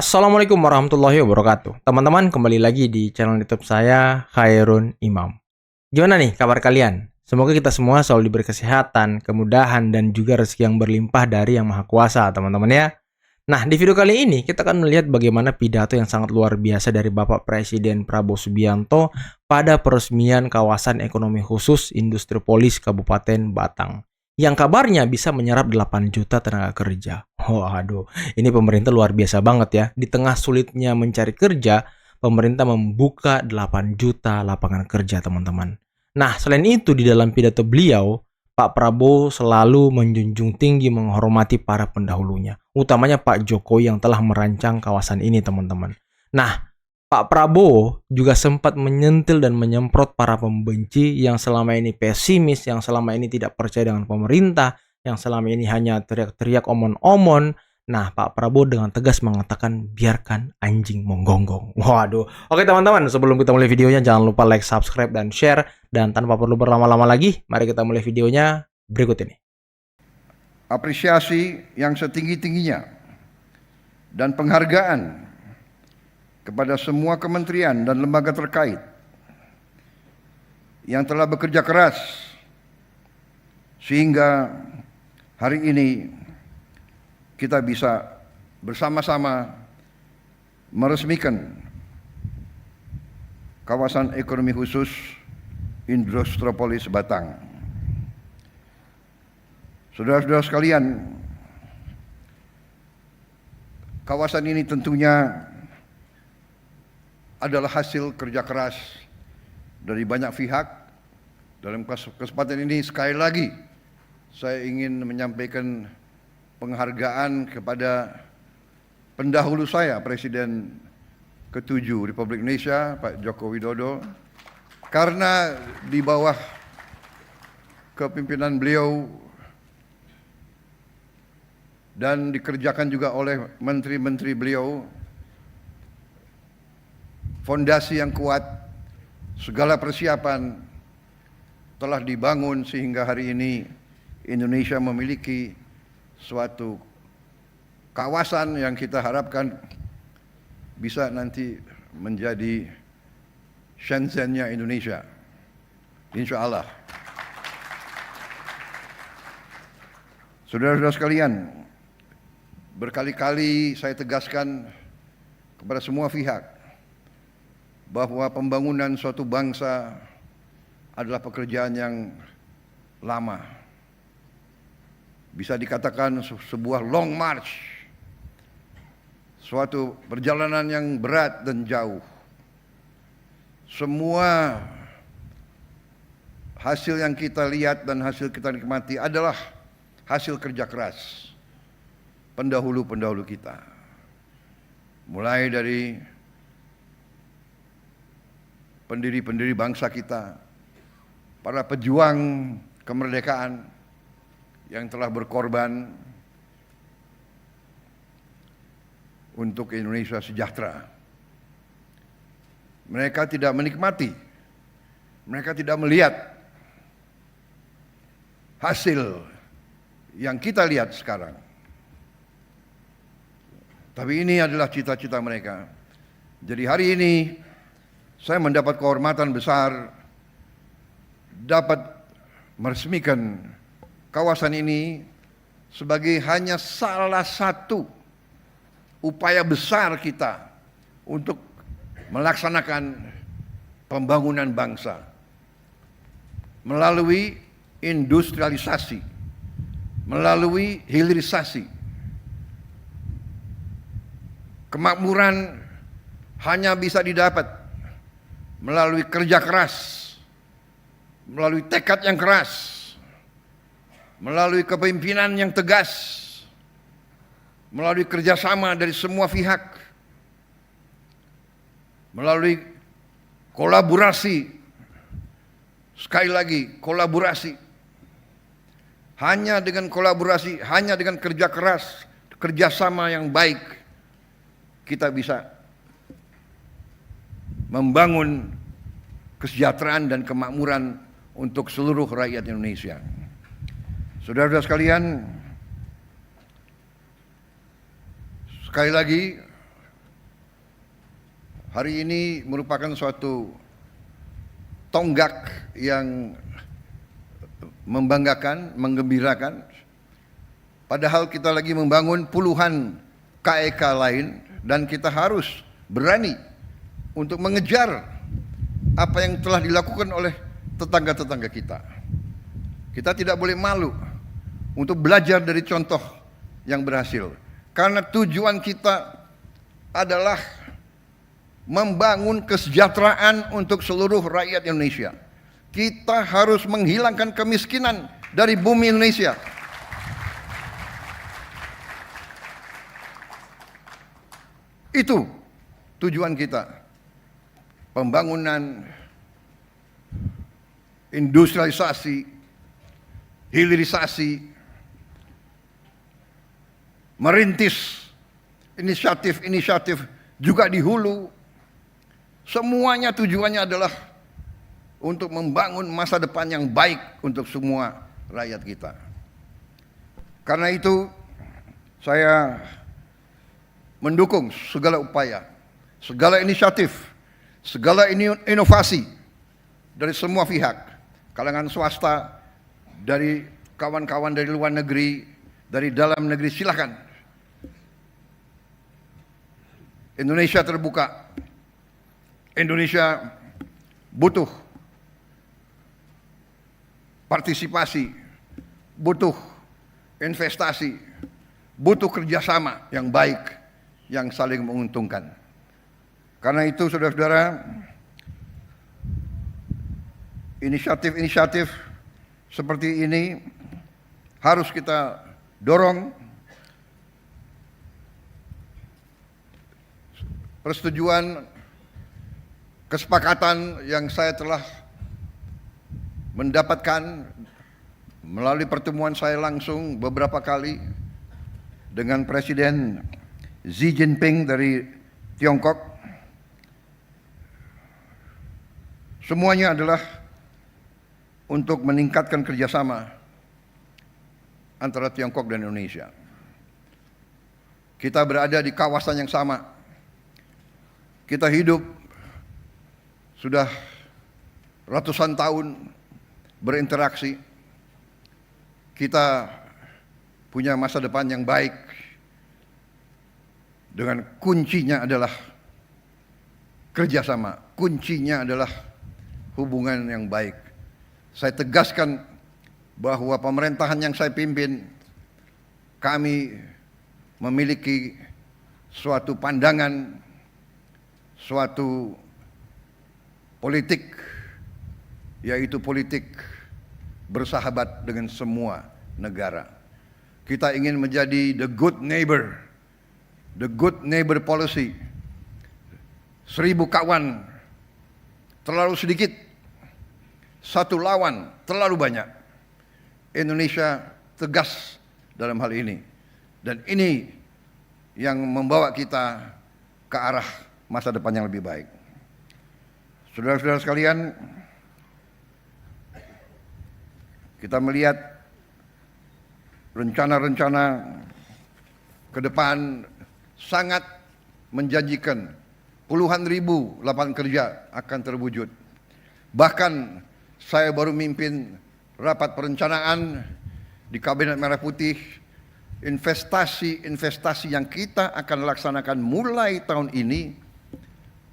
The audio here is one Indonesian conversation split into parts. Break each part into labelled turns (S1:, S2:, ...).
S1: Assalamualaikum warahmatullahi wabarakatuh. Teman-teman, kembali lagi di channel YouTube saya, Khairun Imam. Gimana nih kabar kalian? Semoga kita semua selalu diberi kesehatan, kemudahan, dan juga rezeki yang berlimpah dari Yang Maha Kuasa, teman-teman ya. Nah, di video kali ini kita akan melihat bagaimana pidato yang sangat luar biasa dari Bapak Presiden Prabowo Subianto pada peresmian kawasan ekonomi khusus Industri Polis Kabupaten Batang. Yang kabarnya bisa menyerap 8 juta tenaga kerja. Waduh, ini pemerintah luar biasa banget ya. Di tengah sulitnya mencari kerja, pemerintah membuka 8 juta lapangan kerja, teman-teman. Nah, selain itu di dalam pidato beliau, Pak Prabowo selalu menjunjung tinggi menghormati para pendahulunya, utamanya Pak Jokowi yang telah merancang kawasan ini, teman-teman. Nah, Pak Prabowo juga sempat menyentil dan menyemprot para pembenci yang selama ini pesimis, yang selama ini tidak percaya dengan pemerintah, yang selama ini hanya teriak-teriak omon-omon. Nah, Pak Prabowo dengan tegas mengatakan biarkan anjing menggonggong. Waduh. Oke teman-teman, sebelum kita mulai videonya jangan lupa like, subscribe, dan share. Dan tanpa perlu berlama-lama lagi, mari kita mulai videonya berikut ini.
S2: Apresiasi yang setinggi-tingginya dan penghargaan kepada semua kementerian dan lembaga terkait yang telah bekerja keras sehingga hari ini kita bisa bersama-sama meresmikan kawasan ekonomi khusus Industropolis Batang. Saudara-saudara sekalian, kawasan ini tentunya adalah hasil kerja keras dari banyak pihak. Dalam kesempatan ini sekali lagi saya ingin menyampaikan penghargaan kepada pendahulu saya, Presiden ke-7 Republik Indonesia, Pak Joko Widodo, karena di bawah kepimpinan beliau dan dikerjakan juga oleh menteri-menteri beliau, fondasi yang kuat, segala persiapan telah dibangun sehingga hari ini Indonesia memiliki suatu kawasan yang kita harapkan bisa nanti menjadi Shenzhen-nya Indonesia, insya Allah. Saudara-saudara sekalian, berkali-kali saya tegaskan kepada semua pihak bahwa pembangunan suatu bangsa adalah pekerjaan yang lama. Bisa dikatakan sebuah long march, suatu perjalanan yang berat dan jauh. Semua hasil yang kita lihat dan hasil kita nikmati adalah hasil kerja keras pendahulu-pendahulu kita. Mulai dari pendiri-pendiri bangsa kita, para pejuang kemerdekaan yang telah berkorban untuk Indonesia sejahtera. Mereka tidak menikmati, mereka tidak melihat hasil yang kita lihat sekarang. Tapi ini adalah cita-cita mereka. Jadi hari ini saya mendapat kehormatan besar dapat meresmikan kawasan ini sebagai hanya salah satu upaya besar kita untuk melaksanakan pembangunan bangsa melalui industrialisasi, melalui hilirisasi. Kemakmuran hanya bisa didapat melalui kerja keras, melalui tekad yang keras, melalui kepemimpinan yang tegas, melalui kerjasama dari semua pihak, melalui kolaborasi. Sekali lagi, kolaborasi. Hanya dengan kolaborasi, hanya dengan kerja keras, kerjasama yang baik, kita bisa membangun kesejahteraan dan kemakmuran untuk seluruh rakyat Indonesia. Saudara-saudara sekalian, sekali lagi hari ini merupakan suatu tonggak yang membanggakan, menggembirakan. Padahal kita lagi membangun puluhan KEK lain dan kita harus berani untuk mengejar apa yang telah dilakukan oleh tetangga-tetangga kita. Kita tidak boleh malu untuk belajar dari contoh yang berhasil. Karena tujuan kita adalah membangun kesejahteraan untuk seluruh rakyat Indonesia. Kita harus menghilangkan kemiskinan dari bumi Indonesia. Itu tujuan kita. Pembangunan, industrialisasi, hilirisasi, merintis inisiatif-inisiatif juga di hulu. Semuanya tujuannya adalah untuk membangun masa depan yang baik untuk semua rakyat kita. Karena itu saya mendukung segala upaya, segala inisiatif, segala inovasi dari semua pihak, kalangan swasta, dari kawan-kawan dari luar negeri, dari dalam negeri, silakan. Indonesia terbuka. Indonesia butuh partisipasi, butuh investasi, butuh kerjasama yang baik, yang saling menguntungkan. Karena itu saudara-saudara, inisiatif-inisiatif seperti ini harus kita dorong. Persetujuan, kesepakatan yang saya telah mendapatkan melalui pertemuan saya langsung beberapa kali dengan Presiden Xi Jinping dari Tiongkok, semuanya adalah untuk meningkatkan kerjasama antara Tiongkok dan Indonesia. Kita berada di kawasan yang sama. Kita hidup sudah ratusan tahun berinteraksi. Kita punya masa depan yang baik. Dengan kuncinya adalah kerjasama. Kuncinya adalah hubungan yang baik. Saya tegaskan bahwa pemerintahan yang saya pimpin, kami memiliki suatu pandangan, suatu politik, yaitu politik bersahabat dengan semua negara. Kita ingin menjadi the good neighbor policy. 1000 kawan terlalu sedikit, 1 lawan terlalu banyak. Indonesia tegas dalam hal ini, dan ini yang membawa kita ke arah masa depan yang lebih baik. Saudara-saudara sekalian, kita melihat rencana-rencana ke depan sangat menjanjikan. Puluhan ribu lapangan kerja akan terwujud. Bahkan saya baru mimpin rapat perencanaan di Kabinet Merah Putih, investasi-investasi yang kita akan laksanakan mulai tahun ini,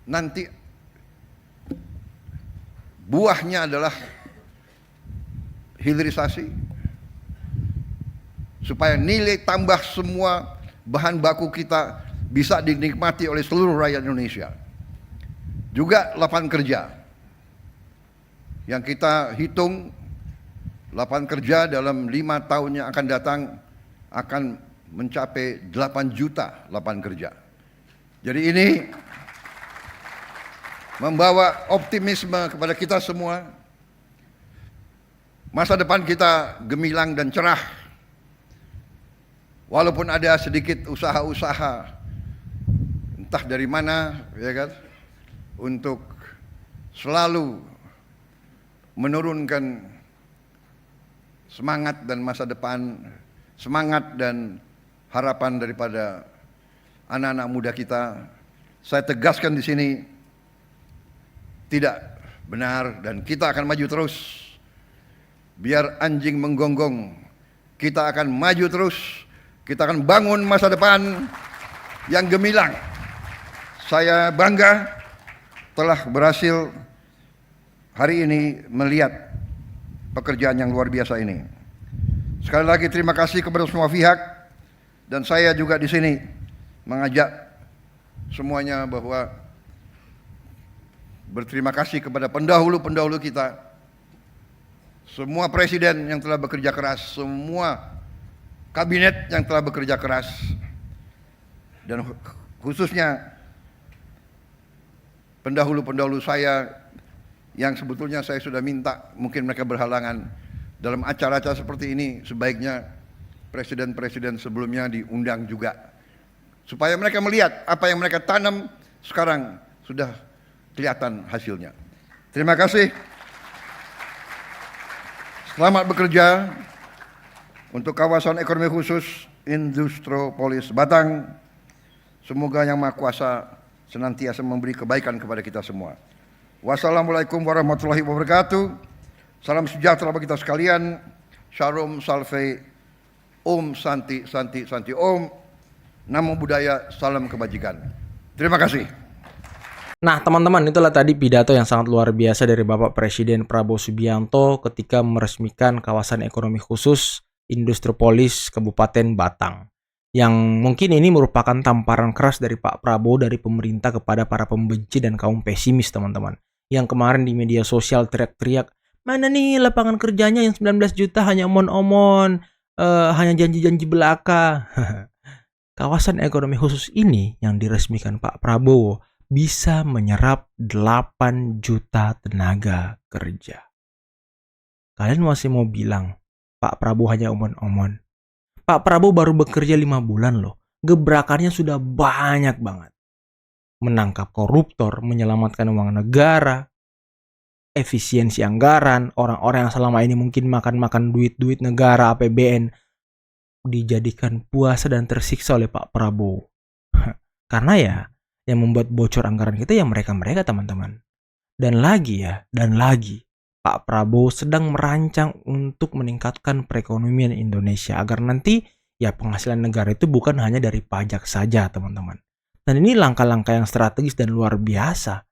S2: nanti buahnya adalah hilirisasi, supaya nilai tambah semua bahan baku kita bisa dinikmati oleh seluruh rakyat Indonesia. Juga lapangan kerja yang kita hitung, lapangan kerja dalam 5 tahun yang akan datang akan mencapai 8 juta lapangan kerja. Jadi ini membawa optimisme kepada kita semua. Masa depan kita gemilang dan cerah. Walaupun ada sedikit usaha-usaha entah dari mana, ya kan, untuk selalu menurunkan semangat dan masa depan, semangat dan harapan daripada anak-anak muda kita. Saya tegaskan di sini, tidak benar dan kita akan maju terus. Biar anjing menggonggong, kita akan maju terus. Kita akan bangun masa depan yang gemilang. Saya bangga telah berhasil hari ini melihat pekerjaan yang luar biasa ini. Sekali lagi terima kasih kepada semua pihak, dan saya juga di sini mengajak semuanya bahwa berterima kasih kepada pendahulu-pendahulu kita, semua presiden yang telah bekerja keras, semua kabinet yang telah bekerja keras, dan khususnya pendahulu-pendahulu saya yang sebetulnya saya sudah minta, mungkin mereka berhalangan. Dalam acara-acara seperti ini sebaiknya presiden-presiden sebelumnya diundang juga, supaya mereka melihat apa yang mereka tanam sekarang sudah kelihatan hasilnya. Terima kasih. Selamat bekerja untuk kawasan ekonomi khusus Industropolis Batang. Semoga Yang Maha Kuasa senantiasa memberi kebaikan kepada kita semua. Wassalamualaikum warahmatullahi wabarakatuh. Salam sejahtera bagi kita sekalian. Shalom Salve, Om Santi Santi Santi Om. Namo Buddhaya, salam kebajikan. Terima kasih.
S1: Nah, teman-teman, itulah tadi pidato yang sangat luar biasa dari Bapak Presiden Prabowo Subianto ketika meresmikan kawasan ekonomi khusus Industropolis Kabupaten Batang. Yang mungkin ini merupakan tamparan keras dari Pak Prabowo dari pemerintah kepada para pembenci dan kaum pesimis, teman-teman. Yang kemarin di media sosial teriak-teriak, mana nih lapangan kerjanya yang 19 juta hanya omon-omon, hanya janji-janji belaka. Kawasan ekonomi khusus ini yang diresmikan Pak Prabowo bisa menyerap 8 juta tenaga kerja. Kalian masih mau bilang Pak Prabowo hanya omon-omon? Pak Prabowo baru bekerja 5 bulan loh. Gebrakannya sudah banyak banget. Menangkap koruptor, menyelamatkan uang negara, efisiensi anggaran, orang-orang yang selama ini mungkin makan-makan duit-duit negara, APBN, dijadikan puasa dan tersiksa oleh Pak Prabowo. Karena ya, yang membuat bocor anggaran kita ya mereka-mereka, teman-teman. Dan lagi, Pak Prabowo sedang merancang untuk meningkatkan perekonomian Indonesia agar nanti ya penghasilan negara itu bukan hanya dari pajak saja, teman-teman. Dan ini langkah-langkah yang strategis dan luar biasa.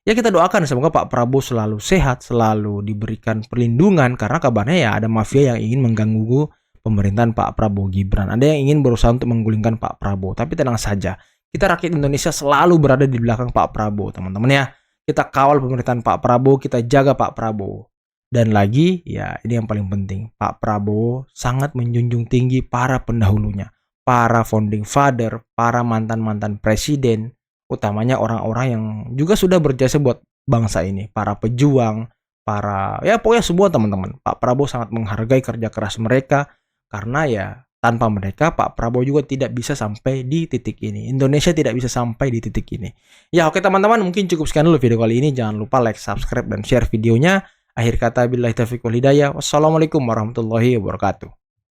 S1: Ya kita doakan semoga Pak Prabowo selalu sehat, selalu diberikan perlindungan, karena kabarnya ya ada mafia yang ingin mengganggu pemerintahan Pak Prabowo Gibran. Ada yang ingin berusaha untuk menggulingkan Pak Prabowo. Tapi tenang saja, kita rakyat Indonesia selalu berada di belakang Pak Prabowo, teman-teman ya. Kita kawal pemerintahan Pak Prabowo, kita jaga Pak Prabowo. Dan lagi, ya ini yang paling penting, Pak Prabowo sangat menjunjung tinggi para pendahulunya, para founding father, para mantan-mantan presiden, utamanya orang-orang yang juga sudah berjasa buat bangsa ini, para pejuang, para, ya pokoknya semua teman-teman. Pak Prabowo sangat menghargai kerja keras mereka, karena ya tanpa mereka Pak Prabowo juga tidak bisa sampai di titik ini. Indonesia tidak bisa sampai di titik ini. Ya oke teman-teman, mungkin cukup sekian dulu video kali ini. Jangan lupa like, subscribe, dan share videonya. Akhir kata billahi taufiq wal hidayah. Wassalamualaikum warahmatullahi wabarakatuh.